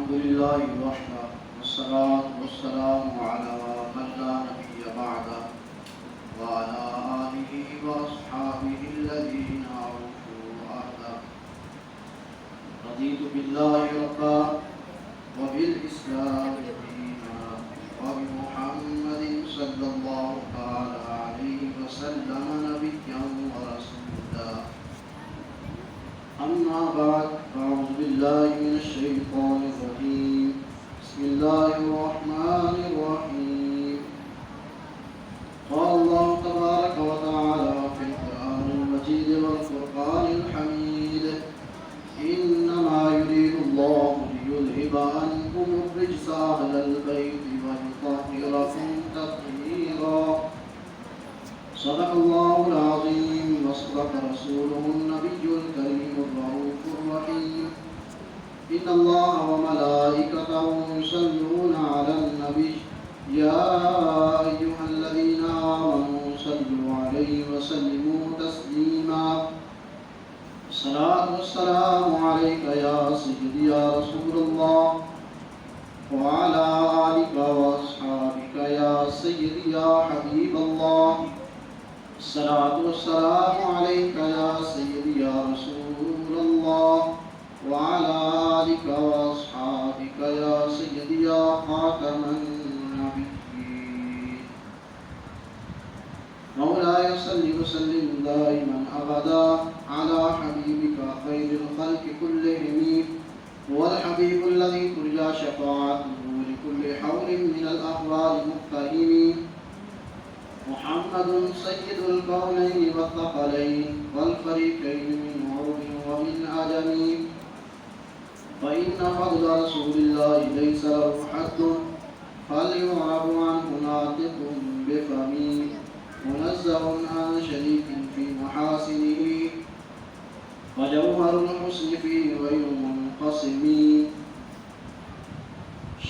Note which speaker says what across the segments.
Speaker 1: الحمد لله وحده والصلاة والسلام على من لا نبي بعده وعلى آله وأصحابه الذين أوفوا عهده. رضيت بالله ربا وبالإسلام دينا وبمحمد صلى الله تعالى عليه وسلم نبيا ورسولا. أما بعد فأعوذ بالله من الشيطان الرجيم. بسم الله الرحمن الرحيم. قال الله تبارك وتعالى في القرآن المجيد والفرقان الحميد: إنما يريد الله ليذهب عنكم الرجس أهل البيت ويطهركم تطهيرا. صدق الله العظيم وصدق رسوله النبي الكريم الرؤوف الرحيم. إن الله وملائكته يصلون على النبي يا أيها الذين آمنوا صلوا عليه وسلموا تسليما. الصلاة والسلام عليك يا سيدي يا رسول الله وعلى آلك وأصحابك يا سيدي يا حبيب الله. الصلاة والسلام عليك يا سيدي يا رسول الله وعلى آلك وأصحابك يا سيدي يا خاتم النبيين. مولاي صل وسلم دائما أبدا على حبيبك خير الخلق كلهم، هو الحبيب الذي ترجى شفاعته لكل حول من الأحوال مقتحم. محمد سيد الكونين والثقلين والفريقين من عرب ومن عجم. فإن فضل رسول الله ليس له حد، فليعرب عنه ناطق بفمه، منزه عن شريك في محاسنه، وجوهر الحسن فيه غير منقسم.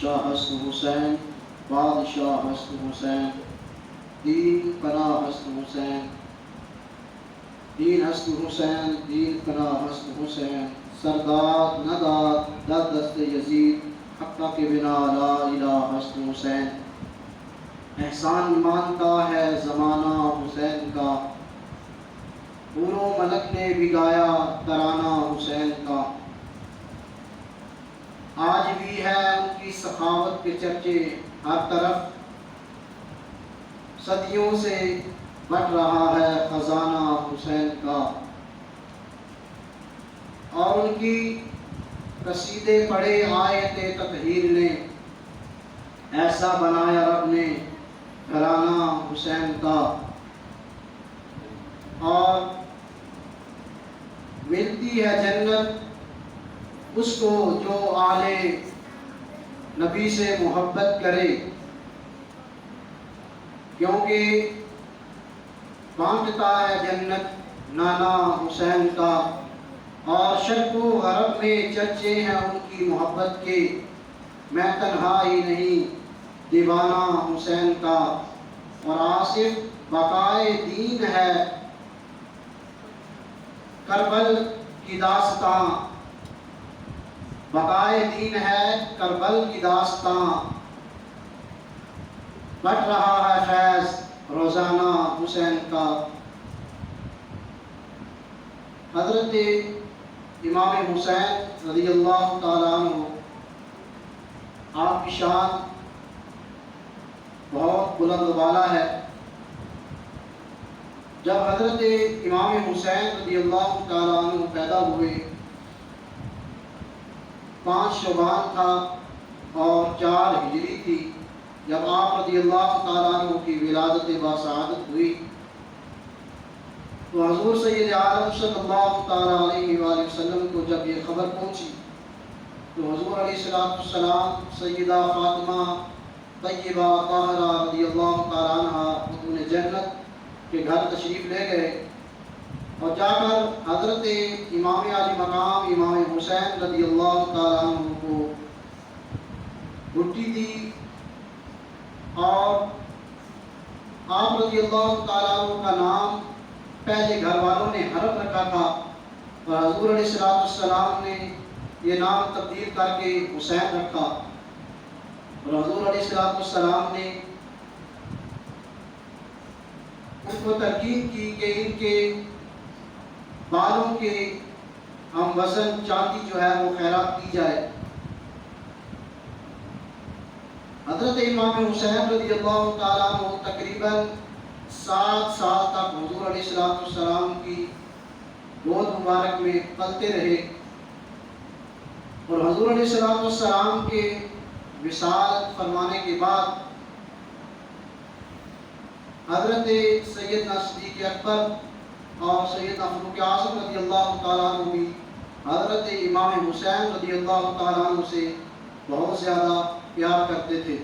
Speaker 1: شاہ است حسین بادشاہ است حسین، دین پناہ است حسین، دین است حسین، دین پناہ است حسین. سرداد نداد در دست یزید، حق کے بنا لا الہ است حسین. احسان مانتا ہے زمانہ حسین کا، حور و ملک نے بھی گایا ترانہ حسین کا. آج بھی ہے ان کی سخاوت کے چرچے ہر طرف، صدیوں سے بٹ رہا ہے خزانہ حسین کا. اور ان کی قصیدے پڑھے آیت تطہیر نے، ایسا بنایا رب نے گھرانہ حسین کا. اور ملتی ہے جنت اس کو جو آل نبی سے محبت کرے، کیونکہ بانٹتا ہے جنت نانا حسین کا. اور شرق و غرب میں چرچے ہیں ان کی محبت کے، میں تنہا ہی نہیں دیوانہ حسین کا. اور آصف بقائے دین ہے کربل کی داستاں، بقائے دین ہے کربل کی داستاں. بٹ رہا ہے فیض روزانہ حسین کا. حضرت امام حسین رضی اللہ تعالیٰ عنہ، آپ کی شان بہت بلند والا ہے. جب حضرت امام حسین رضی اللہ تعالیٰ عنہ پیدا ہوئے، 5 شعبان تھا اور 4 ہجری تھی جب آپ رضی اللہ تعالیٰ عنہ کی ولادت باسعادت ہوئی. تو حضور سید عالم صلی اللہ تعالیٰ علیہ وآلہ وسلم کو جب یہ خبر پہنچی تو حضور علیہ السلام سیدہ فاطمہ طیبہ طاہرہ رضی اللہ تعالیٰ عنہ خاتون جنت کے گھر تشریف لے گئے، اور جا کر حضرت امام عالی مقام امام حسین رضی اللہ تعالیٰ عنہ کو گھٹی دی. اور آپ رضی اللہ تعالیٰ عنہ کا نام پہلے گھر والوں نے حرف رکھا تھا، اور حضور علیہ السلام نے یہ نام تبدیل کر کے حسین رکھا، اور حضور علیہ السلام نے ان کو ترغیب کی کہ ان کے بالوں کے ہم وزن چاندی جو ہے وہ خیرات کی جائے۔ حضرت امام حسین رضی اللہ تعالیٰ عنہ تقریباً 7 سال تک حضور علیہ السلام کی گود مبارک میں پلتے رہے، اور حضور علیہ السلام کے وصال فرمانے کے بعد حضرت سیدنا صدیق اکبر اور سیدنا فاروق اعظم رضی اللہ تعالیٰ عنہ بھی حضرت امام حسین رضی اللہ تعالیٰ عنہ سے بہت زیادہ پیار کرتے تھے۔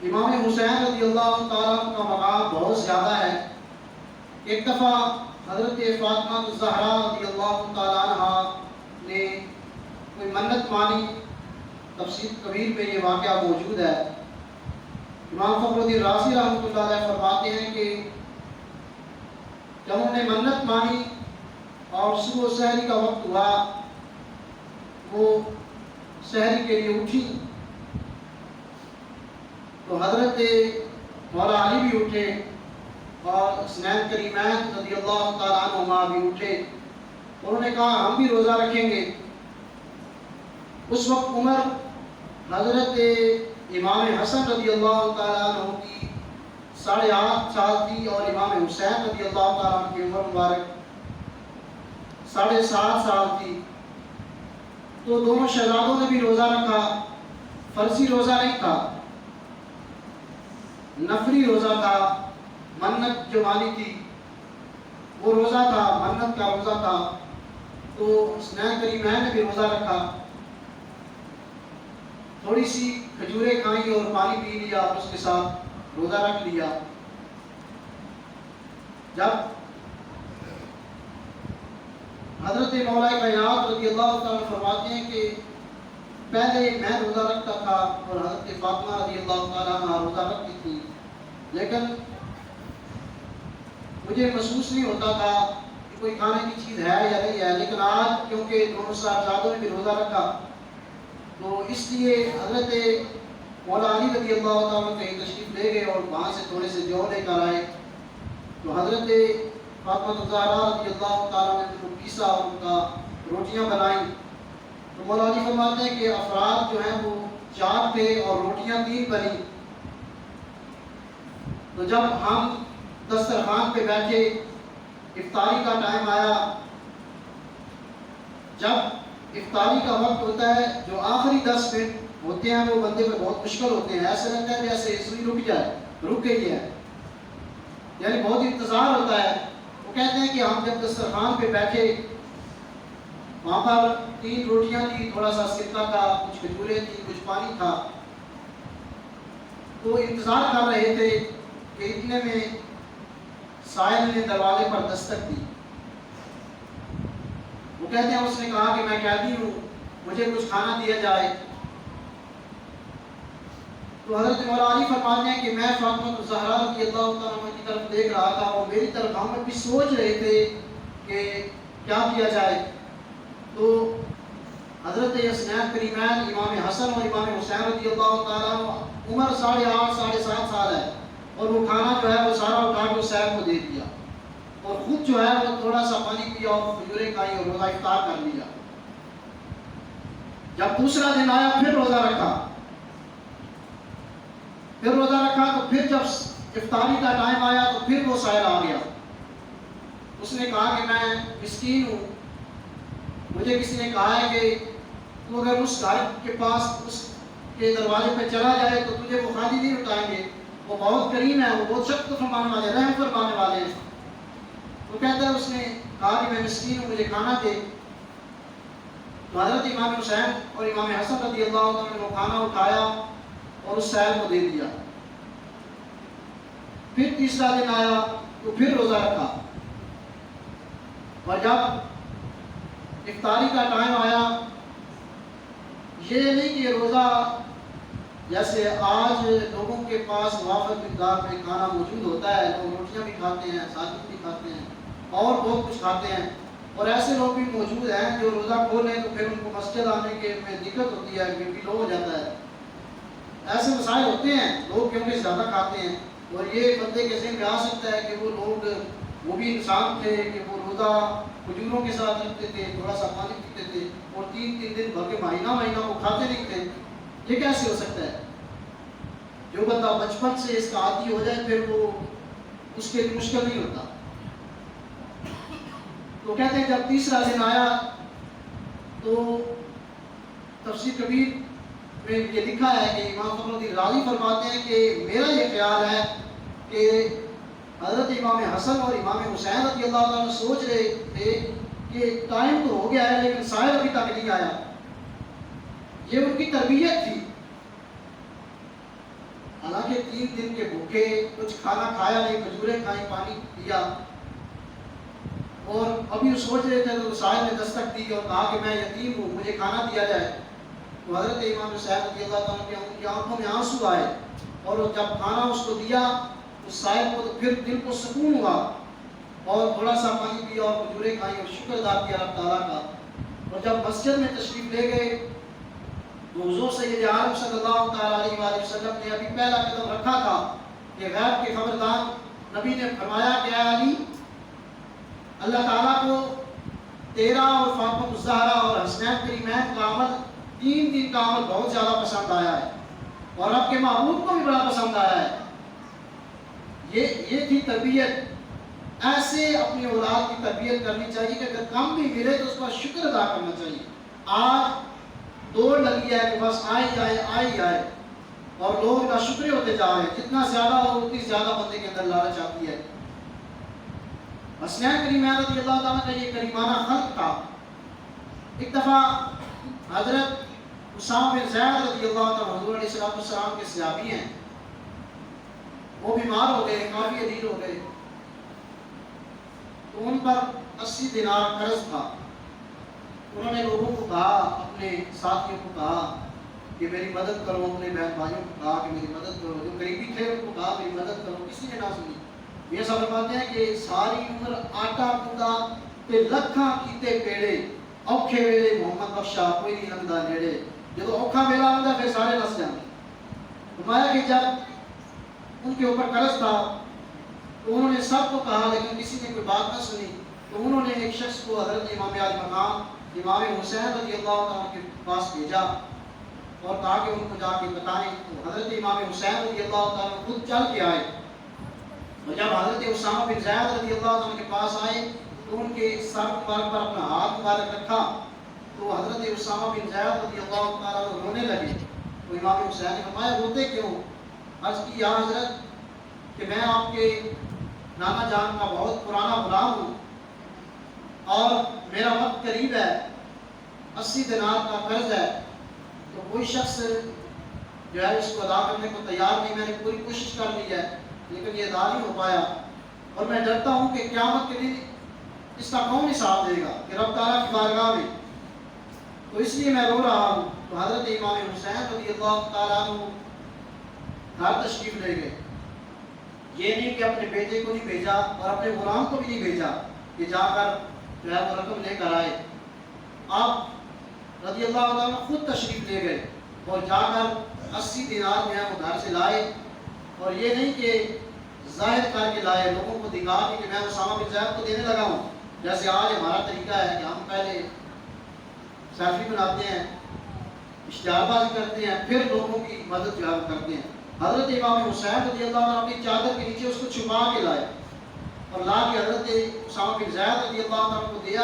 Speaker 1: امام حسین رضی اللہ تعالیٰ عنہ کا مقام بہت زیادہ ہے۔ ایک دفعہ حضرت فاطمہ الزہرا رضی اللہ تعالیٰ عنہ نے کوئی منت مانی، تفسیر کبیر میں یہ واقعہ موجود ہے۔ امام فخر الدین رازی رحمۃ اللہ علیہ فرماتے ہیں کہ جب انہوں نے منت مانی اور صبح و سحری کا وقت ہوا، وہ سحری کے لیے اٹھی تو حضرت مولا علی بھی اٹھے اور حسنین کریمین رضی اللہ تعالیٰ عنہما بھی اٹھے، انہوں نے کہا ہم بھی روزہ رکھیں گے۔ اس وقت عمر حضرت امام حسن رضی اللہ تعالیٰ عنہ کی 8.5 سال تھی، اور امام حسین رضی اللہ تعالیٰ عنہ کی عمر مبارک 7.5 سال تھی۔ تو دونوں شہزادوں نے بھی روزہ رکھا، فرضی روزہ نہیں تھا، نفلی روزہ تھا، منت جو مانی تھی وہ روزہ تھا، منت کا روزہ تھا۔ تو حسنین کریمین نے بھی روزہ رکھا، تھوڑی سی کھجوریں کھائیں اور پانی پی لیا اور اس کے ساتھ روزہ رکھ لیا۔ جب حضرت مولا کائنات رضی اللہ تعالیٰ فرماتے ہیں کہ پہلے میں روزہ رکھتا تھا اور حضرت فاطمہ رضی اللہ تعالیٰ عنہ روزہ رکھتی تھی، لیکن مجھے محسوس نہیں ہوتا تھا کہ کوئی کھانے کی چیز ہے یا نہیں ہے، لیکن آج کیونکہ دونوں صاحبزادوں نے بھی روزہ رکھا تو اس لیے حضرت مولا علی رضی اللہ تعالیٰ کہیں تشریف لے گئے اور وہاں سے تھوڑے سے جو لے کر آئے، تو حضرت فاطمہ الزہرا رضی اللہ تعالیٰ نے ان کو پیسا اور ان کا روٹیاں بنائیں۔ تو مولا علی فرماتے ہیں کہ افراد جو ہیں وہ 4 تھے اور روٹیاں 3 بنی۔ تو جب ہم دسترخوان پہ بیٹھے، افطاری کا ٹائم آیا، جب افطاری کا وقت ہوتا ہے جو آخری 10 منٹ ہوتے ہیں وہ بندے پہ بہت مشکل ہوتے ہیں، ایسے لگتا ہے کہ ایسے سوئی رک جائے، رک گئی ہے، یعنی بہت انتظار ہوتا ہے۔ وہ کہتے ہیں کہ ہم جب دسترخوان پہ بیٹھے، وہاں پر 3 روٹیاں تھی، تھوڑا سا سرکہ تھا، کچھ کھجوریں تھی، کچھ پانی تھا، تو انتظار کر رہے تھے کہ اتنے میں سائل نے دروازے پر دستک دی۔ وہ کہتے ہیں اس نے کہا کہ میں قیدی ہوں، مجھے کچھ کھانا دیا جائے۔ تو حضرت مولا علی فرماتے ہیں کہ میں فاطمہ الزہرا رضی اللہ تعالیٰ عنہ کی طرف دیکھ رہا تھا اور میری طرف ہم بھی سوچ رہے تھے کہ کیا کیا جائے۔ تو حضرت حسنین کریمین امام حسن اور امام حسین رضی اللہ تعالیٰ عنہ عمر 8.5 ساڑھے 7 سال ہے، اور وہ کھانا جو ہے وہ سارا اٹھا کے حسین کو دے دیا، اور خود جو ہے وہ تھوڑا سا پانی پیا اور کھجوریں کھائی اور روزہ افطار کر لیا۔ جب دوسرا دن آیا پھر روزہ رکھا، تو پھر جب افطاری کا ٹائم آیا تو پھر وہ سائل آ گیا۔ اس نے کہا کہ میں مسکین ہوں، مجھے کسی نے کہا ہے کہ تو اگر اس گھر کے پاس اس کے دروازے پہ چلا جائے تو تجھے وہ خالی نہیں اٹھائیں گے، وہ بہت کریم ہے، وہ بہت شفقت فرمانے والے، رحم فرمانے والے ہیں۔ وہ کہتا ہے اس نے کہا کہ میں مسکین ہوں، مجھے کھانا دے۔ تو حضرت امام حسین اور امام حسن رضی اللہ عنہ نے وہ کھانا اٹھایا اور اس سائل کو دے دیا۔ پھر تیسرا دن آیا تو پھر روزہ رکھا، اور جب افطاری کا ٹائم آیا، یہ نہیں کہ روزہ جیسے آج لوگوں کے پاس وافر مقدار میں کھانا موجود ہوتا ہے، لوگ روٹیاں بھی کھاتے ہیں، سالن بھی کھاتے ہیں اور بہت کچھ کھاتے ہیں، اور ایسے لوگ بھی موجود ہیں جو روزہ کھولیں تو پھر ان کو مسجد آنے کے میں دقت ہوتی ہے، بی پی لو ہو جاتا ہے. ایسے مسائل ہوتے ہیں، لوگ کیونکہ زیادہ کھاتے ہیں. اور یہ بندے کے ذہن میں آ سکتا ہے کہ وہ لوگ وہ بھی انسان تھے کہ وہ روزہ کھجوروں کے ساتھ رکھتے تھے، تھوڑا سا پانی پیتے تھے اور 3 دن بھر کے مہینہ وہ کھاتے نہیں تھے. یہ کیسے ہو سکتا ہے؟ جو بندہ بچپن سے اس کا عادی ہو جائے پھر وہ اس کے لیے مشکل نہیں ہوتا. تو کہتے ہیں جب تیسرا دن آیا تو تفسیر کبیر میں یہ لکھا ہے کہ امام فخر الدین رازی فرماتے ہیں کہ میرا یہ خیال ہے کہ حضرت امام حسن اور امام حسین رضی اللہ عنہ سوچ رہے تھے کہ ٹائم تو ہو گیا ہے لیکن سائر ابھی تک نہیں آیا. یہ ان کی تربیت تھی. حالانکہ 3 دن کے بھوکے، کچھ کھانا کھایا نہیں، کھجوریں کھائیں، پانی پیا، اور ابھی وہ سوچ رہے تھے تو سائر نے دستک دی اور کہا کہ میں یتیم ہوں، مجھے کھانا دیا جائے. تو حضرت امام حسین رضی اللہ عنہ کی آنکھوں میں آنسو آئے اور جب کھانا اس کو دیا تو سائر کو تو پھر دل کو سکون ہوا اور تھوڑا سا پانی پیا اور کھجوریں کھائیں اور شکر ادا کیا اللہ تعالیٰ کا. اور جب مسجد میں تشریف لے گئے تو حضور سید عالم صلی اللہ تعالیٰ علیہ وآلہ وسلم نے ابھی پہلا قدم رکھا تھا کہ غیب کے خبردار نبی نے فرمایا کہ اے علی، اللہ تعالیٰ کو تیرا اور فاطمہ الزہرا اور حسنین کریمین کا عمل 3 دن کا عمل بہت زیادہ پسند آیا ہے اور آپ کے محبوب کو بھی بڑا پسند آیا ہے. یہ تھی تربیت. ایسے اپنی اولاد کی تربیت کرنی چاہیے کہ اگر کم بھی ملے تو اس پر شکر ادا کرنا چاہیے. آج دوڑ لگی ہے کہ بس آئی جائے اور لوگ ناشکرے ہوتے جا رہے ہیں. جتنا زیادہ ہو اتنی زیادہ بندے کے اندر لالچ آتی ہے. حسنین کریمین رضی اللہ تعالیٰ کا یہ کریمانہ خلق تھا. ایک دفعہ حضرت اسامہ بن زید رضی اللہ تعالیٰ حضور علیہ السلام کے صحابی ہیں، وہ بیمار ہو گئے، کافی عدیل ہو گئے، تو ان پر 80 دینار قرض تھا. انہوں نے لوگوں کو کہا، اپنے ساتھیوں کو کہا کہ میری مدد کرو، اپنے بہن بھائیوں کو کہا کہ میری مدد کرو، جو قریبی تھے ان کو کہا میری مدد کرو. کسی نے نہ سنی. یہ سب فرماتے ہیں کہ ساری عمر آٹا گوندا تے لکھاں کیتے پیڑے، اوکھے ویلے محمد بخشا کوئی نہیں لنگدا نیڑے. جب اوکھا ویلا آتا پھر سارے نس جاتے. فرمایا کہ جب ان کے اوپر قرض تھا تو انہوں نے سب کو کہا لیکن کسی نے کوئی بات نہ سنی. تو انہوں نے ایک شخص کو حضرت امام علی مقام امام حسین رضی اللہ عنہ کے پاس بھیجا اور کہا کہ ان کو جا کے بتائیں. تو حضرت امام حسین رضی اللہ عنہ خود چل کے آئے اور جب حضرت اسامہ بن زید رضی اللہ عنہ کے پاس آئے تو ان کے سر مبارک پر اپنا ہاتھ مبارک رکھا تو حضرت اسامہ بن زید رضی اللہ عنہ رونے لگے. تو امام حسین نے فرمایا روتے کیوں؟ عرض کی یا حضرت کہ میں آپ کے نانا جان کا بہت پرانا غلام ہوں اور میرا وقت قریب ہے، 80 دینار کا قرض ہے، تو کوئی شخص جو ہے اس کو ادا کرنے کو تیار نہیں. میں نے پوری کوشش کر لی ہے لیکن یہ ادا نہیں ہو پایا اور میں ڈرتا ہوں کہ قیامت کے دن اس کا کون حساب دے گا کہ رب تعالیٰ کی بارگاہ میں، تو اس لیے میں رو رہا ہوں. تو حضرت امام حسین رضی اللہ تعالیٰ عنہ گھر تشریف لے گئے. یہ نہیں کہ اپنے بیٹے کو نہیں بھیجا اور اپنے غلام کو بھی نہیں بھیجا کہ جا کر جو ہے وہ رقم لے کر آئے. آپ رضی اللہ عنہ خود تشریف لے گئے اور جا کر 80 دینار جو ہے وہ گھر سے لائے. اور یہ نہیں کہ ظاہر کر کے لائے، لوگوں کو دکھا کہ میں اسامہ بن زید کو دینے لگا ہوں. جیسے آج ہمارا طریقہ ہے کہ ہم پہلے سیلفی بناتے ہیں، اشتہار بازی کرتے ہیں، پھر لوگوں کی مدد جو ہے کرتے ہیں. حضرت امام حسین رضی اللہ عنہ اپنی چادر کے نیچے اس کو چھپا کے لائے اور لا کے حضرت اسامہ بن زید رضی اللہ عنہ کو دیا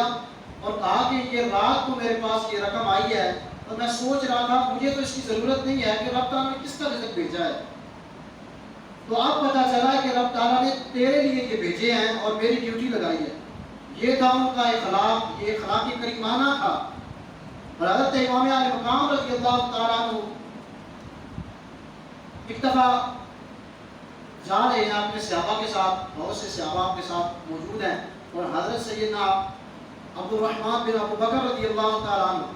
Speaker 1: اور کہا کہ یہ رات کو میرے پاس یہ رقم آئی ہے اور میں سوچ رہا تھا مجھے تو اس کی ضرورت نہیں ہے کہ رب تعالیٰ نے کس کا رزق بھیجا ہے. تو اب پتہ چلا کہ رب تعالیٰ نے تیرے لیے یہ بھیجے ہیں اور میری ڈیوٹی لگائی ہے. یہ تھا ان کا اخلاق، یہ اخلاقی کریمانہ تھا. اور حضرت امام علی مقام رضی اللہ تعالیٰ عنہ ایک دفعہ جا رہے ہیں اپنے صحابہ کے ساتھ، بہت سے صحابہ آپ کے ساتھ موجود ہیں اور حضرت سیدنا عبد الرحمن بن ابو بکر رضی اللہ تعالیٰ عنہ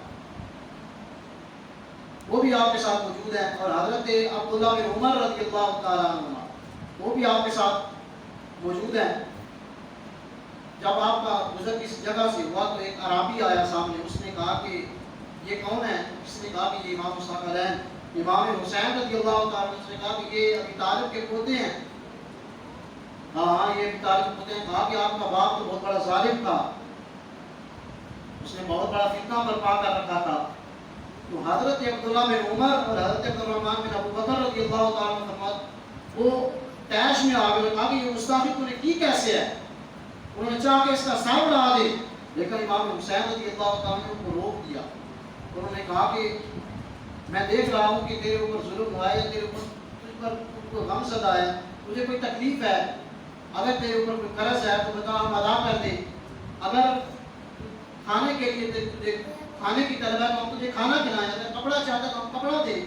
Speaker 1: وہ بھی آپ کے ساتھ موجود ہیں اور حضرت عبداللہ بن عمر رضی اللہ تعالیٰ عنہ وہ بھی آپ کے ساتھ موجود ہیں. جب آپ کا گزر کسی جگہ سے ہوا تو ایک عرابی آیا سامنے، اس نے کہا کہ یہ کون ہے؟ اس نے کہا کہ یہ امام ثقلین امام حسین رضی اللہ تعالیٰ عنہ۔ اس نے کہا کہ یہ ابی طالب کے پوتے ہیں۔ ہاں یہ ابی طالب کے پوتے ہیں۔ کہا کہ آپ کا باپ تو بہت بڑا ظالم تھا، اس نے بہت بڑا فتنہ برپا کر رکھا تھا۔ تو حضرت عبداللہ بن عمر اور حضرت عبد الرحمن بن ابو بکر رضی اللہ تعالیٰ عنہ فرماتے وہ تیش میں آ گئے، کہا کہ یہ گستاخی تو نے کی کیسے ہے؟ انہوں نے چاہا کہ اس کا سر اڑا دے، لیکن امام حسین رضی اللہ تعالیٰ عنہ کو روک دیا۔ انہوں نے کہا کہ میں دیکھ رہا ہوں کہ تیرے اوپر ظلم ہوا ہے، تیرے اوپر تجھ پر کوئی غم زدہ ہے، تجھے کوئی تکلیف ہے، اگر تیرے اوپر کوئی قرض ہے تو بتا ہم ادا کر دیں، اگر کھانے کے لیے تجھے کھانے کی طلب ہے تو ہم تجھے کھانا کھلائیں، اگر کپڑا چاہتا ہے تو ہم کپڑا دیں،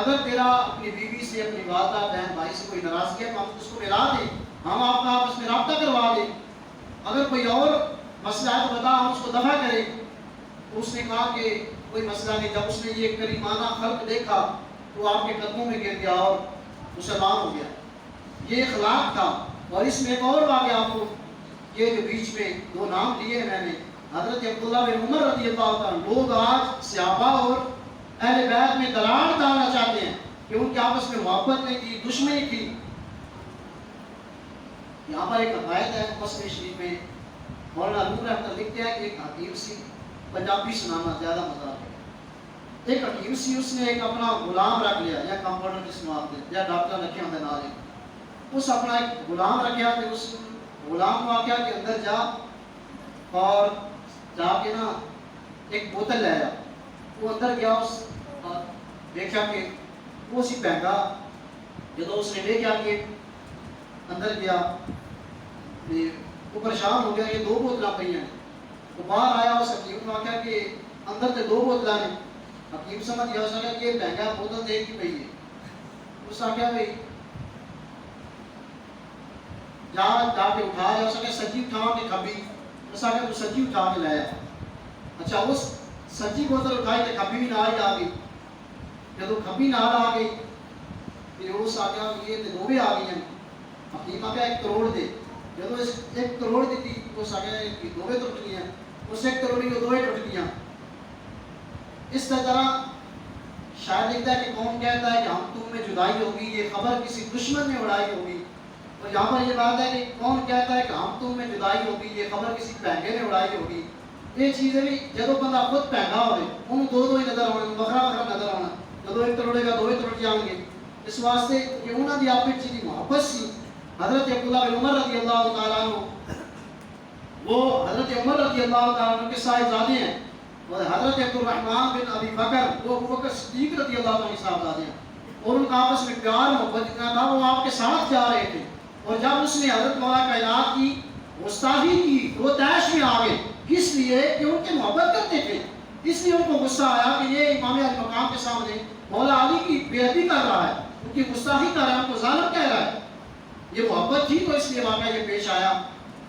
Speaker 1: اگر تیرا اپنی بیوی سے اپنی والدہ بہن بھائی سے کوئی ناراضگی ہے تو ہم اس کو ملا دیں، ہم آپ کا آپس میں رابطہ کروا دیں، اگر کوئی اور مسئلہ ہے تو بتا ہم اس کو دفع کریں۔ تو اس نے کہا کہ کوئی مسئلہ نہیں۔ جب اس نے یہ کریمانہ خلق دیکھا تو آپ کے قدموں میں گر گیا اور مسلمان ہو گیا۔ یہ اخلاق تھا۔ اور اس میں ایک اور واقعہ آپ کو، یہ جو بیچ میں دو نام لیے ہیں میں نے، حضرت عبداللہ بن عمر رضی اللہ تعالیٰ، لوگ آج صحابہ اور اہل بیت میں دراڑ ڈالنا چاہتے ہیں کہ ان کے آپس میں محبت نہیں تھی، دشمنی تھی۔ یہاں پر ایک روایت ہے مسلم شریف میں، مولانا نور احمد لکھتے ہیں کہ ایک حکیم سی، پنجابی سنانا زیادہ مزہ آتا ہے، ایک حکیم سی اس نے ایک اپنا غلام رکھ لیا، یا کمپاؤنڈر جس میں آتے ہیں یا ڈاکٹر رکھے ہوتے نارے، اس اپنا ایک غلام رکھا کہ اس غلام کو آکیا کہ اندر جا اور جا کے نا ایک بوتل لے آیا۔ وہ اندر گیا، اس دیکھا کہ وہ اسی پہنگا، جب اس نے لے گیا کہ اندر گیا، وہ پریشان ہو گیا، یہ دو بوتلاں پئی ہیں۔ وہ باہر آیا، اس حکیم نے آکھا کہ اندر تے دو بوتلاں نے۔ حکیم سمجھ گیا، اس نے کہا کہ یہ مہنگا بوتل تے ایک ہی پئی ہے۔ اس نے کہا بھائی جا کے اٹھا لیا۔ اس نے کہا سچی اٹھا کے کھبی، اس نے کہا تو سچی اٹھا کے لایا۔ اچھا اس سچی بوتل اٹھائی تے کھبی بھی نال آ گئی۔ جب کھبی نال آ گئی پھر اس آکھا یہ تے دوویں آ گئی ہیں۔ حکیم آکھا 1 کروڑ دے۔ جب اس 1 کروڑ دیتی تو اس آکھا یہ دوویں ٹوٹ گئی ہیں۔ اس 1 کروڑ کی دوویں ٹوٹ گئی ہیں۔ اس طرح شاید لکھتا ہے کہ کون کہتا ہے کہ ہم تم میں جدائی ہوگی، یہ خبر کسی دشمن نے اڑائی ہوگی۔ اور یہاں پر یہ بات ہے کہ کون کہتا ہے کہ ہم تم میں جدائی ہوگی، یہ خبر کسی پہنگے نے اڑائی ہوگی۔ یہ چیزیں بھی جدو بندہ خود پہنگا ہوئے انہوں دو ہی نظر آنے، بخرا بخرا نظر آنا، جدو 1 کروڑے گا 2 ٹوٹ جائیں گے۔ اس واسطے کہ انہوں نے آپس کی محبت سی۔ حضرت عبداللہ بن عمر رضی اللہ تعالیٰ عنہ، وہ حضرت عمر رضی اللہ تعالیٰ عنہ کے صاحبزادے ہیں، اور حضرت عبد الرحمن بن ابی بکر وہ ابو بکر صدیق رضی اللہ عنہ کے صاحبزادے ہیں، اور ان کا آپس میں پیار محبت اتنا تھا وہ آپ کے ساتھ جا رہے تھے۔ اور جب اس نے حضرت مولا کائنات کی گستاخی کی وہ طیش میں آ گئے، کس لیے کہ ان کے محبت کرتے تھے، اس لیے ان کو غصہ آیا کہ یہ امام علی مقام کے سامنے مولا علی کی بے ادبی کر رہا ہے، ان کی گستاخی کر رہا ہے، ان کو ظالم کہہ رہا ہے۔ یہ محبت تھی تو اس لیے واقعہ یہ پیش آیا۔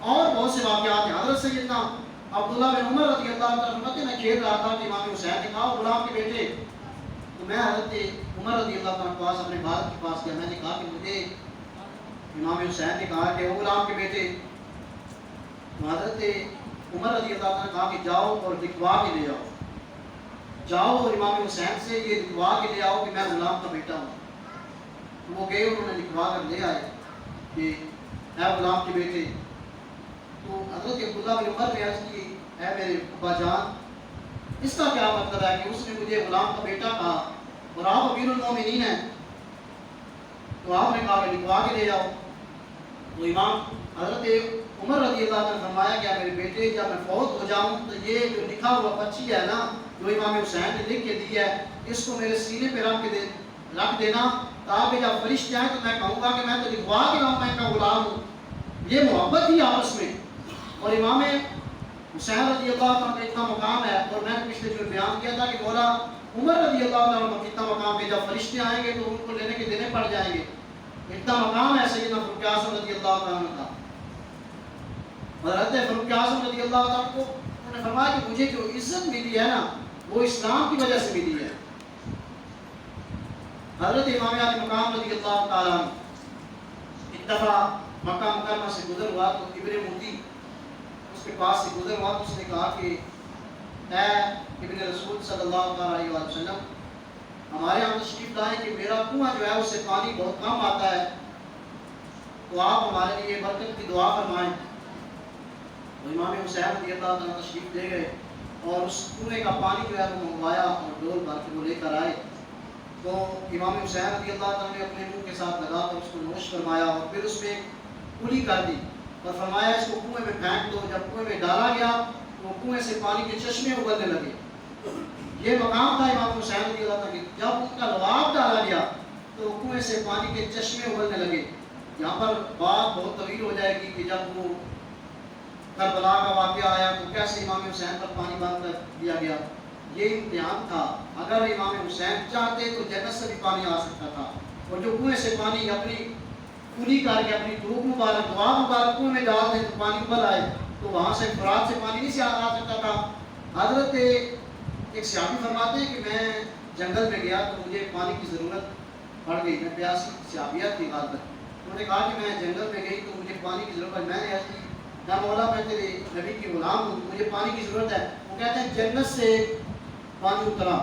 Speaker 1: اور بہت سے واقعات ہیں۔ حضرت سیدنا عبداللہ بن عمر رضی اللہ عنہ میں کھیل رہا تھا کہ امام حسین نے کہا غلام کے بیٹے، تو میں حضرت عمر رضی اللہ عنہ کے پاس اپنے والد کے پاس گیا، میں نے کہا کہ مجھے امام حسین نے کہا کہ وہ غلام کے بیٹے، تو حضرت عمر رضی اللہ عنہ نے کہا کہ جاؤ اور لکھوا کے لے آؤ، جاؤ اور امام حسین سے یہ لکھوا کے لے آؤ کہ میں غلام کا بیٹا ہوں۔ تو وہ گئے، انہوں نے لکھوا کر لے آئے کہ اے غلام کے بیٹے۔ تو حضرت عبداللہ بن عمر نے عرض کی اے میرے ابا جان، اس کا کیا مطلب ہے کہ اس نے مجھے غلام کا بیٹا کہا اور آپ امیر المومنین ہیں؟ تو آپ نے کہا کہ لکھوا کے لے جاؤ۔ تو امام حضرت عمر رضی اللہ عنہ نے فرمایا کہ میرے بیٹے جب میں فوت ہو جاؤں تو یہ جو لکھا ہوا پرچی ہے نا جو امام حسین نے لکھ کے دی ہے، اس کو میرے سینے پہ رکھ دینا، تاکہ جب فرشتے آئیں تو میں کہوں گا کہ میں تو لکھوا کے لاؤں، میں کا غلام ہوں۔ یہ محبت ہی آپس میں۔ اور امام حسین رضی اللہ عنہ کا اتنا مقام ہے، اور میں نے پچھلے جو بیان کیا تھا کہ مولا عمر رضی اللہ عنہ کا اتنا مقام ہے، جب فرشتے آئیں گے تو ان کو لینے کے دینے پڑ جائیں گے، اتنا مقام ہے سیدنا فاروق اعظم رضی اللہ عنہ کا۔ اور حضرت فاروق اعظم رضی اللہ عنہ کو انہوں نے فرمایا کہ مجھے جو عزت ملی ہے نا وہ اسلام کی وجہ سے ملی ہے۔ حضرت امام علی مقام رضی اللہ تعالیٰ عنہ ایک دفعہ مکہ مکرمہ سے گزر ہوا تو ابن موتی اس کے پاس سے گزر ہوا تو اس نے کہا کہ اے ابن رسول صلی اللہ علیہ وسلم ہمارے یہاں تشریف لائیں کہ میرا کنواں جو ہے اس سے پانی بہت کم آتا ہے، تو آپ ہمارے لیے برکت کی دعا فرمائیں۔ تو امام حسین رضی اللہ عنہ تشریف لے گئے اور اس کنویں کا پانی جو ہے وہ منگوایا اور ڈول بھر کے وہ لے کر آئے۔ تو امام حسین رضی اللہ عنہ نے اپنے منہ کے ساتھ لگا کر اس کو نوش فرمایا اور پھر اس میں کلی کر دی اور فرمایا اس کو کنویں میں پھینک دو۔ جب کنویں میں ڈالا گیا تو کنویں سے پانی کے چشمے ابلنے لگے۔ یہ مقام تھا امام حسین رضی اللہ عنہ کا، جب ان کا لباب ڈالا گیا تو کنویں سے پانی کے چشمے ابلنے لگے۔ یہاں پر بات بہت طویل ہو جائے گی کہ جب وہ کربلا کا واقعہ آیا تو کیسے امام حسین پر پانی بند کر دیا گیا۔ یہ امتحان تھا، اگر امام حسین چاہتے تو جنت سے بھی پانی آ سکتا تھا، اور جو کنویں سے پانی اپنی کلی کر کے اپنی دھوپ مبارک دعا مبارک کنویں میں ڈال دیں تو پانی ابل آئے، تو وہاں سے فرات سے پانی نہیں سے آ سکتا تھا۔ حضرت ایک صحابی فرماتے ہیں کہ میں جنگل میں گیا تو مجھے پانی کی ضرورت پڑ گئی، میں پیاسی صحابیت تھی غالباً، انہوں نے کہا کہ میں جنگل میں گئی تو مجھے پانی کی ضرورت ہے، میں نے ایسی یا مولا میں تیرے نبی کی غلام ہوں، مجھے پانی کی ضرورت ہے۔ وہ کہتے ہیں جنت سے پانی اترا،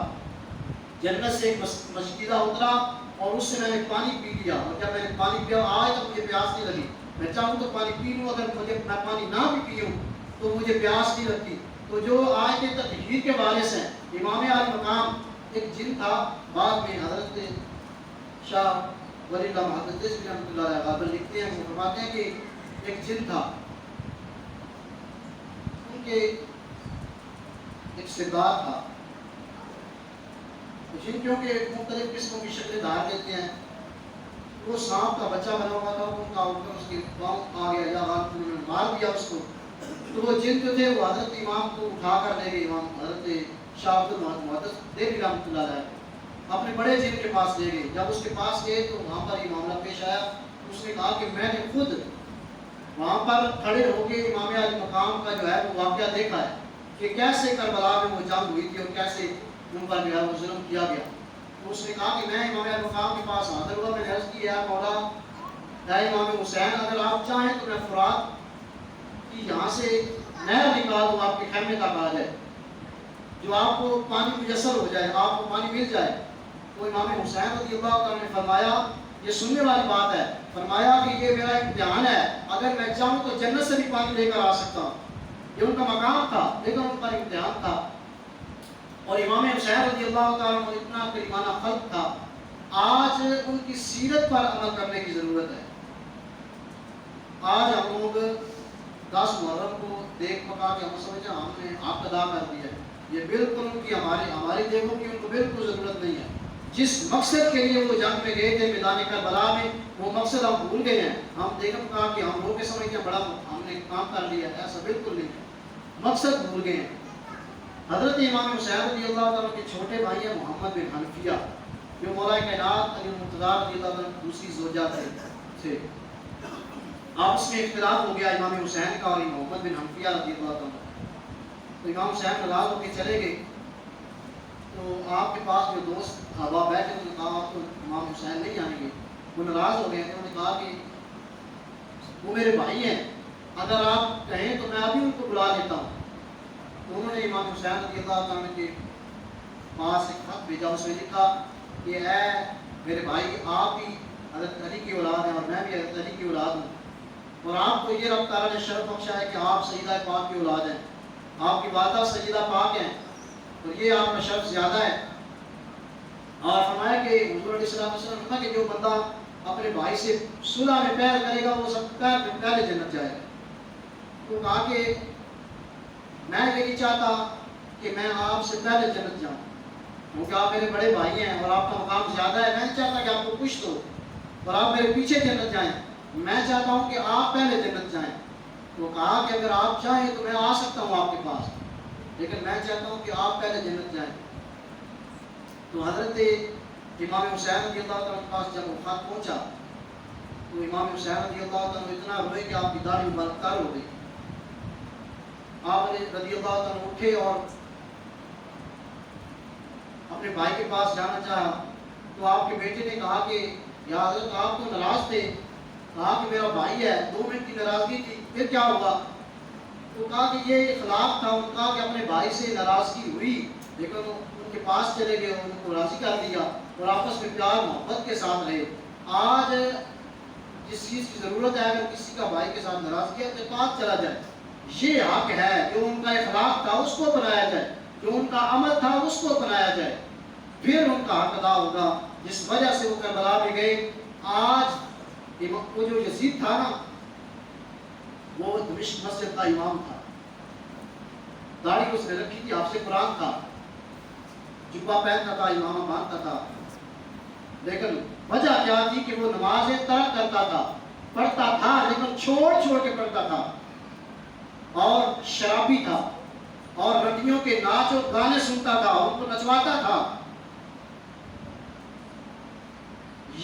Speaker 1: جنت سے ایک مشکیزہ اترا اور اس سے میں نے پانی پی لیا، اور جب میں نے پانی پیا آج تک مجھے پیاس نہیں لگی۔ میں چاہوں تو پانی پی لوں، اگر مجھے میں پانی نہ بھی پیوں تو مجھے پیاس نہیں لگتی۔ تو جو آج کے تطہیر کے وارث ہیں، امام عالی مقام ایک جن تھا، بعد میں حضرت شاہ ولی اللہ محدث رحمۃ اللہ علیہ غالباً لکھتے ہیں، وہ فرماتے ہیں کہ ایک جن تھا، ان کے ایک سردار تھا، جن کیونکہ مختلف قسموں کی شکلیں دھار دیتے ہیں، وہ سانپ کا بچہ بنا ہوا تھا، ان کا اٹھ کر اس کے پاؤں آ گیا یا انہوں نے مار دیا اس کو، تو وہ جن جو تھے وہ حضرت امام کو اٹھا کر لے گئے، امام حضرت شاہ عبد المحدث دہلوی رحمۃ اللہ علیہ اپنے بڑے جن کے پاس لے گئے۔ جب اس کے پاس گئے تو وہاں پر یہ معاملہ پیش آیا، اس نے کہا کہ میں نے خود وہاں پر کھڑے ہو کے امام عالی مقام کا جو ہے وہ واقعہ دیکھا ہے کہ کیسے کربلا میں وہ جنگ ہوئی تھی اور کیسے ان پر جو ہے وہ ظلم کیا گیا۔ تو اس نے کہا کہ میں امام عالی مقام کے پاس حاضر ہوا، میں نے عرض کی ہے مولا اے امام حسین، اگر آپ چاہیں تو میں فرات کی یہاں سے نہر نکال دوں، آپ کے خیمے تک آ جائے، جو آپ کو پانی میسر ہو جائے، آپ کو پانی مل جائے۔ تو امام حسین رضی اللہ عنہ نے فرمایا، یہ سننے والی بات ہے، فرمایا کہ یہ میرا امتحان ہے، اگر میں چاہوں تو جنت سے بھی پانی لے کر آ سکتا ہوں۔ یہ ان کا مقام تھا، لیکن ان پر امتحان تھا۔ اور امام حسین رضی اللہ عنہ اتنا کریمانہ خلق تھا، آج ان کی سیرت پر عمل کرنے کی ضرورت ہے۔ آج ہم لوگ 10 محرم کو دیکھ پکا کے ہم سمجھیں ہم نے حق ادا کر دیا ہے، یہ بالکل ان کی ہماری دیکھوں کی ان کو بالکل ضرورت نہیں ہے۔ جس مقصد کے لیے وہ جنگ میں گئے تھے میدان کربلا میں، وہ مقصد ہم بھول گئے ہیں۔ ہم دیکھ پکا کہ ہم لوگ کے سمجھتے ہیں بڑا ہم نے کام کر لیا، ایسا بالکل نہیں ہے، مقصد بھول گئے ہیں۔ حضرت امام حسین رضی اللہ عنہ کے چھوٹے بھائی ہیں محمد بن حنفیہ، جو مولا کائنات علی المرتضیٰ رضی اللہ عنہ دوسری زوجہ تھے۔ آپس میں اختلاف ہو گیا امام حسین کا اور محمد بن حنفیہ رضی اللہ عنہ، تو امام حسین ناراض ہو کے چلے گئے۔ تو آپ کے پاس جو دوست احباب بیٹھے انہوں نے کہا آپ تو امام حسین نہیں آئیں گے، وہ ناراض ہو گئے تھے، انہوں نے کہا کہ وہ میرے بھائی ہیں، اگر آپ کہیں تو میں ابھی ان کو بلا لیتا ہوں۔ تو انہوں نے امام حسین رضی اللہ عنہ کے پاس ایک خط بھیجا، اس میں لکھا کہ اے میرے بھائی، آپ بھی حضرت علی کی اولاد ہیں اور میں بھی حضرت علی کی اولاد ہوں، اور آپ کو یہ رب تعالیٰ نے شرف بخشا ہے کہ آپ سیدہ پاک کی اولاد ہیں، آپ کی والدہ سیدہ پاک ہیں، اور یہ آپ کا شرف زیادہ ہے۔ اور فرمایا کہ حضور علیہ السلام نے کہا کہ جو بندہ اپنے بھائی سے صلح میں پیار کرے گا وہ سب پہلے جنت جائے گا۔ تو کہا کہ میں یہ نہیں چاہتا کہ میں آپ سے پہلے جنت جاؤں، کیونکہ آپ میرے بڑے بھائی ہیں اور آپ کا مقام زیادہ ہے، میں نہیں چاہتا کہ آپ کو کچھ دو اور آپ میرے پیچھے جنت جائیں، میں چاہتا ہوں کہ آپ پہلے جنت جائیں۔ تو کہا کہ اگر آپ چاہیں تو میں آ سکتا ہوں آپ کے پاس، لیکن میں چاہتا ہوں کہ آپ پہلے جنت جائیں۔ تو حضرت امام حسین رضی اللہ عنہ کے پاس جب وہ خط پہنچا تو امام حسین رضی اللہ عنہ اتنا روئے کہ آپ کی داڑھی مبارک تر ہو گئی۔ آپ رضی اللہ عنہ اٹھے اور اپنے بھائی کے پاس جانا چاہا، تو آپ کے بیٹے نے کہا کہ یا حضرت آپ تو ناراض تھے، کہا کہ میرا بھائی ہے، 2 منٹ کی ناراضگی تھی، پھر کیا ہوگا؟ تو کہا کہ یہ اخلاق تھا ان کا کہ اپنے بھائی سے ناراضگی ہوئی لیکن ان کے پاس چلے گئے، ان کو راضی کر دیا اور آپس میں پیار محبت کے ساتھ رہے۔ آج جس چیز کی ضرورت ہے اگر کسی کا بھائی کے ساتھ ناراضگی ہے تو پاس چلا جائے، یہ حق ہے، جو ان کا اخلاق تھا اس کو بنایا جائے، جو ان کا عمل تھا اس کو بنایا جائے، پھر ان کا حق ادا ہوگا جس وجہ سے وہ کربلا میں گئے۔ آج وہ جو یزید تھا نا، وہ دمشق مسجد کا امام تھا، داڑھی اس نے رکھی تھی، حافظ قرآن تھا، جبہ پہنتا تھا، امامہ باندھتا تھا، لیکن وجہ کیا تھی کہ وہ نمازیں ترک کرتا تھا، پڑھتا تھا لیکن چھوڑ چھوڑ کے پڑھتا تھا، اور شرابی تھا، اور رنڈیوں کے ناچ اور گانے سنتا تھا، ان کو نچواتا تھا،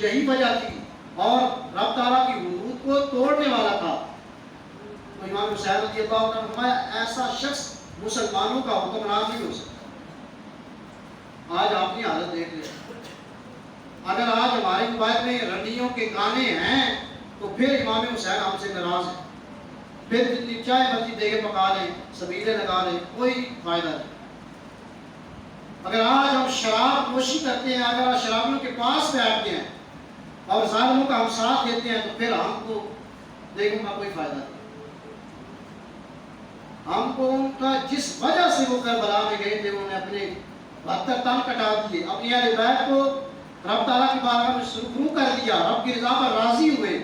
Speaker 1: یہی وجہ تھی، اور رب تعالیٰ کی حدود کو توڑنے والا تھا۔ تو امام حسین رضی اللہ عنہ نے فرمایا ایسا شخص مسلمانوں کا حکمران نہیں ہو سکتا۔ آج اپنی حالت دیکھ لیں، اگر آج ہمارے موبائل میں رنڈیوں کے گانے ہیں تو پھر امام حسین ہم سے ناراض ہے، پھر جتنی چائے مرضی دیگے پکا لیں، سبیلے لگا لیں، کوئی فائدہ نہیں۔ اگر آج ہم شراب نوشی کرتے ہیں، اگر شرابیوں کے پاس بیٹھتے ہیں اور ظالموں کا ہم ساتھ دیتے ہیں تو پھر ہم کو دیگوں کا کوئی فائدہ نہیں۔ ہم کو ان کا جس وجہ سے وہ کربلا میں گئے تھے، انہوں نے اپنے 72 تن کٹا دیے، اپنی اہل بیت کو رب تعالیٰ کی بارگاہ میں سرخرو کر دیا، رب کی رضا پر راضی ہوئے،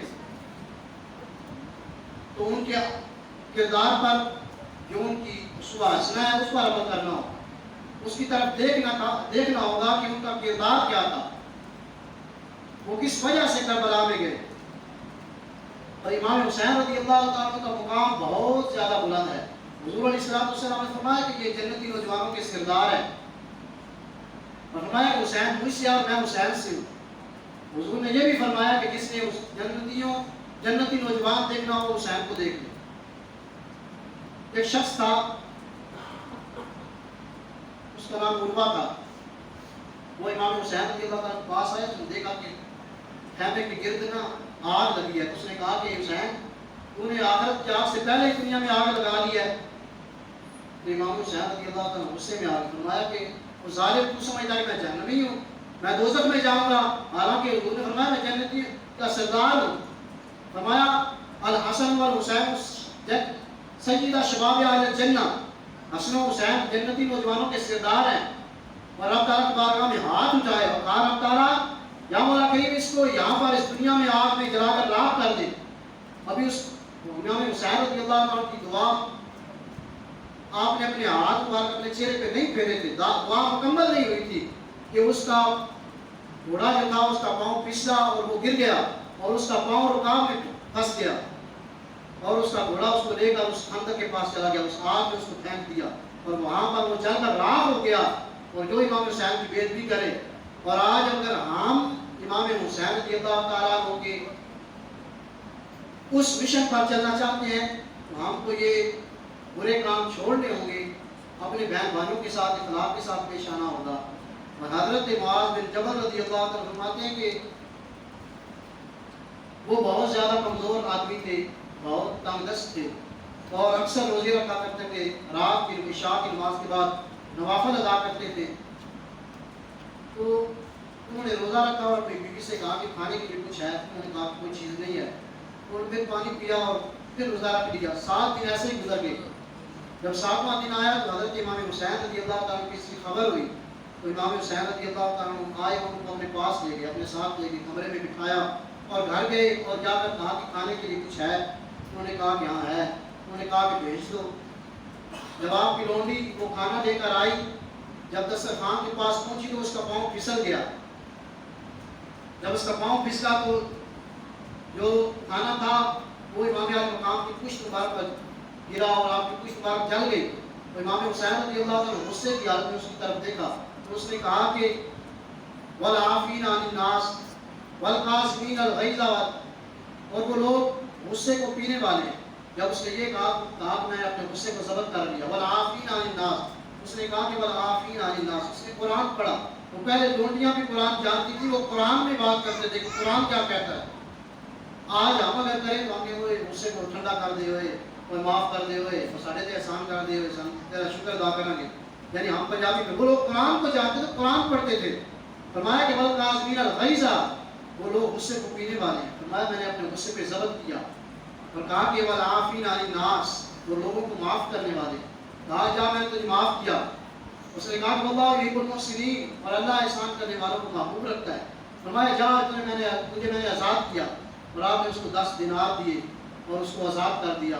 Speaker 1: تو ان کے کردار پر جو ان کی اسوہ حسنہ ہے اس پر عمل کرنا ہوگا، اس کی طرف دیکھنا ہوگا کہ ان کا کردار کیا تھا، وہ کس وجہ سے کربلا میں گئے۔ اور امام حسین رضی اللہ تعالیٰ کا مقام بہت زیادہ بلند ہے۔ حضور علیہ السلام نے فرمایا کہ یہ جنتی نوجوانوں کے سردار ہیں، اور فرمایا کہ حسین مجھ سے اور میں حسین سے ہوں۔ حضور نے یہ بھی فرمایا کہ جس نے اس جنتی نوجوان دیکھنا ہو حسین کو دیکھ لے۔ ایک شخص تھا، اس کا نام عروہ تھا، وہ امام حسین رضی اللہ تعالیٰ کے پاس آیا تو دیکھا کہ خیمے کے گرد نا آگ لگی ہے، تو اس نے کہا کہ حسین تو نے آخرت کی آگ سے پہلے ہی دنیا میں آگ لگا لی ہے۔ تو امام حسین رضی اللہ تعالیٰ غصے میں آ فرمایا کہ وہ ظالم تو سمجھتا ہے میں جہنمی ہوں، میں دوزخ میں جاؤں گا، حالانکہ حضور نے فرمایا میں جنتی کا سردار ہوں۔ فرمایا الحسن والحسین سیدہ شباب اہل الجنہ، حسن و حسین جنتی نوجوانوں کے سردار ہیں، اور رب تعالیٰ کی بارگاہ میں ہاتھ اٹھائے اور کہا رب تعالیٰ یا مولا کریم اس کو یہاں پر اس دنیا میں آگ میں جلا کر راکھ کر دے۔ ابھی اس امام حسین رضی اللہ عنہ کی دعا آپ نے اپنے ہاتھ مبارک اپنے چہرے پہ نہیں پھیرے تھے، دعا مکمل نہیں ہوئی تھی کہ اس کا گھوڑا جو تھا اس کا پاؤں پھسلا اور وہ گر گیا، اور اس کا پاؤں رکاب میں پھنس گیا، اور اس کا گھوڑا اس کو لے کر اس خندق کے پاس چلا گیا، اس آگ میں اس کو پھینک دیا، اور وہاں پر وہ جل کر راکھ ہو گیا۔ اور جو امام حسین کی بے ادبی کرے، اور آج اگر ہم امام حسین رضی اللہ تعالیٰ عنہ کے اس مشن پر چلنا چاہتے ہیں تو ہم کو یہ برے کام چھوڑنے ہوں گے، اپنے بہن بھائیوں کے ساتھ اخلاق کے ساتھ پیش آنا ہوگا۔ اور حضرت معاذ بن جبل رضی اللہ عنہ فرماتے ہیں کہ وہ بہت زیادہ کمزور آدمی تھے، بہت تنگ دست تھے، اور اکثر روزے رکھا کرتے تھے، رات کی عشاء کی نماز کے بعد نوافل ادا کرتے تھے۔ تو انہوں نے روزہ رکھا اور اپنی بیوی سے کہا کہ کھانے کے لیے کچھ ہے، انہوں نے کہا کوئی چیز نہیں ہے، اور پھر پانی پیا اور پھر روزہ رکھ لیا۔ 7 دن ایسے ہی گزر گئے۔ جب 7واں دن آیا تو حضرت امام حسین رضی اللہ تعالیٰ کی اس کی خبر ہوئی، تو امام حسین رضی اللہ تعالیٰ آئے، ان کو اپنے پاس لے گئے، اپنے ساتھ لے گئے، کمرے میں بٹھایا اور گھر گئے اور جا کر کہا کہ کھانے کے لیے کچھ ہے، انہوں نے کہا کہ ہاں ہے، انہوں نے کہا کہ بھیج دو۔ جب آپ کی لونڈی وہ کھانا لے کر آئی، جب دسترخوان کے پاس پہنچی تو اس کا پاؤں پھسل گیا۔ جب اس کا پاؤں پھسلا تو جو کھانا تھا وہ امام علیہ مقام کی پشت مبارک پر گرا اور آپ کی پشت مبارک جل گئی۔ تو امام حسین رضی اللہ عنہ غصے کی حالت میں اس کی طرف دیکھا تو اس نے کہا کہ والعافین عن الناس والقاسمین الغیظ، اور وہ لوگ غصے کو پینے والے ہیں۔ جب اس نے یہ کہا کہ میں اپنے غصے کو ضبط کر لیا، والعافین عن الناس، اس نے کہا کہ والعافین عن الناس، اس نے قرآن پڑھا۔ وہ پہلے لونڈیاں بھی قرآن جانتی تھی، وہ قرآن میں بات کرتے تھے کہ قرآن کیا کہتا ہے۔ آج ہم اگر کریں تو ہم یہ غصے کو ٹھنڈا کر دے ہوئے کوئی معاف کر دے ہوئے وہ ساڑھے تے احسان کر دے ہوئے تیرا شکر ادا کریں گے. یعنی ہم پنجابی میں وہ لوگ قرآن کو جانتے تھے, قرآن پڑھتے تھے. فرمایا کہ والکاظمین الغیظ, وہ لوگ غصے کو پینے والے ہیں. فرمایا میں نے اپنے غصے پہ ضبط کیا. اور کہا کہ والعافین عن الناس, وہ لوگوں کو معاف کرنے والے. کہا جا میں نے تجھے معاف کیا. اس نے کہا کہ واللہ یحب المحسنین, اور اللہ احسان کرنے والوں کو محبوب رکھتا ہے. فرمایا جا تجھے میں نے آزاد کیا. اور آپ نے اس کو 10 دینار دیے اور اس کو آزاد کر دیا.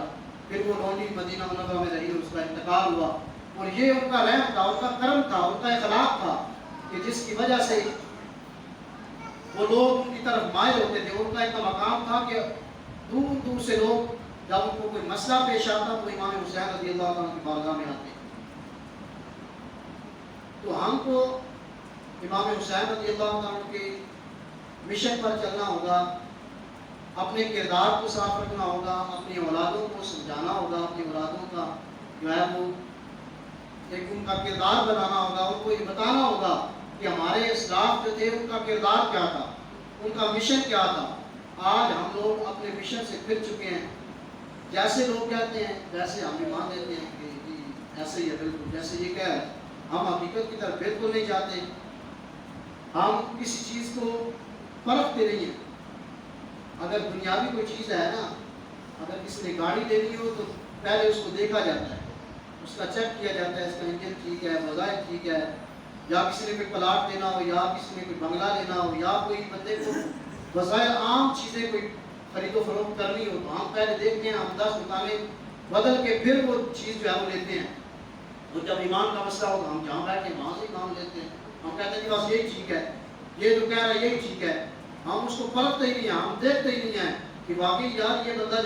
Speaker 1: پھر وہ لونڈی مدینہ منورہ میں رہی اور اس کا انتقال ہوا. اور یہ ان کا رحم تھا, ان کا کرم تھا, ان کا اخلاق تھا کہ جس کی وجہ سے وہ لوگ ان کی طرف مائل ہوتے تھے. ان کا ایک مقام تھا کہ دور دور سے لوگ جب ان کو کوئی مسئلہ پیش آتا تو امام حسین رضی اللہ عنہ کی بارگاہ میں آتے. تو ہم کو امام حسین رضی اللہ عنہ کے مشن پر چلنا ہوگا, اپنے کردار کو صاف رکھنا ہوگا, اپنی اولادوں کو سمجھانا ہوگا, اپنی اولادوں کا جو ہے وہ ایک ان کا کردار بنانا ہوگا, ان کو یہ بتانا ہوگا کہ ہمارے اسلاف جو تھے ان کا کردار کیا تھا, ان کا مشن کیا تھا. آج ہم لوگ اپنے مشن سے پھر چکے ہیں. جیسے لوگ کہتے ہیں ویسے ہم بھی مان دیتے ہیں کہ جی ایسے ہی ہے, بالکل جیسے یہ کہہ رہے ہیں. ہم حقیقت کی طرف بالکل نہیں جاتے. ہم کسی چیز کو پرکھتے نہیں ہیں. اگر دنیاوی کوئی چیز ہے نا, اگر کسی نے گاڑی لینی ہو تو پہلے اس کو دیکھا جاتا ہے, اس کا چیک کیا جاتا ہے, اس کا انجن ٹھیک ہے, وظائف ٹھیک ہے. یا کسی نے کوئی پلاٹ لینا ہو, یا کسی نے کوئی بنگلہ لینا ہو, یا کوئی بندے کو وظائف عام چیزیں کوئی خرید و فروخت کرنی ہو تو ہم پہلے دیکھتے ہیں, ہم 10 مطالعے بدل کے پھر وہ چیز جو ہے وہ لیتے ہیں. اور جب ایمان کا مسئلہ ہو تو ہم جہاں بیٹھے وہاں سے کام لیتے ہیں. ہم کہتے ہیں کہ بس یہی ٹھیک ہے, یہ جو کہہ رہا ہے یہی ٹھیک ہے. ہم اس کو پرکھتے ہی نہیں ہیں, ہم دیکھتے ہی نہیں ہیں کہ واقعی یار یہ بندہ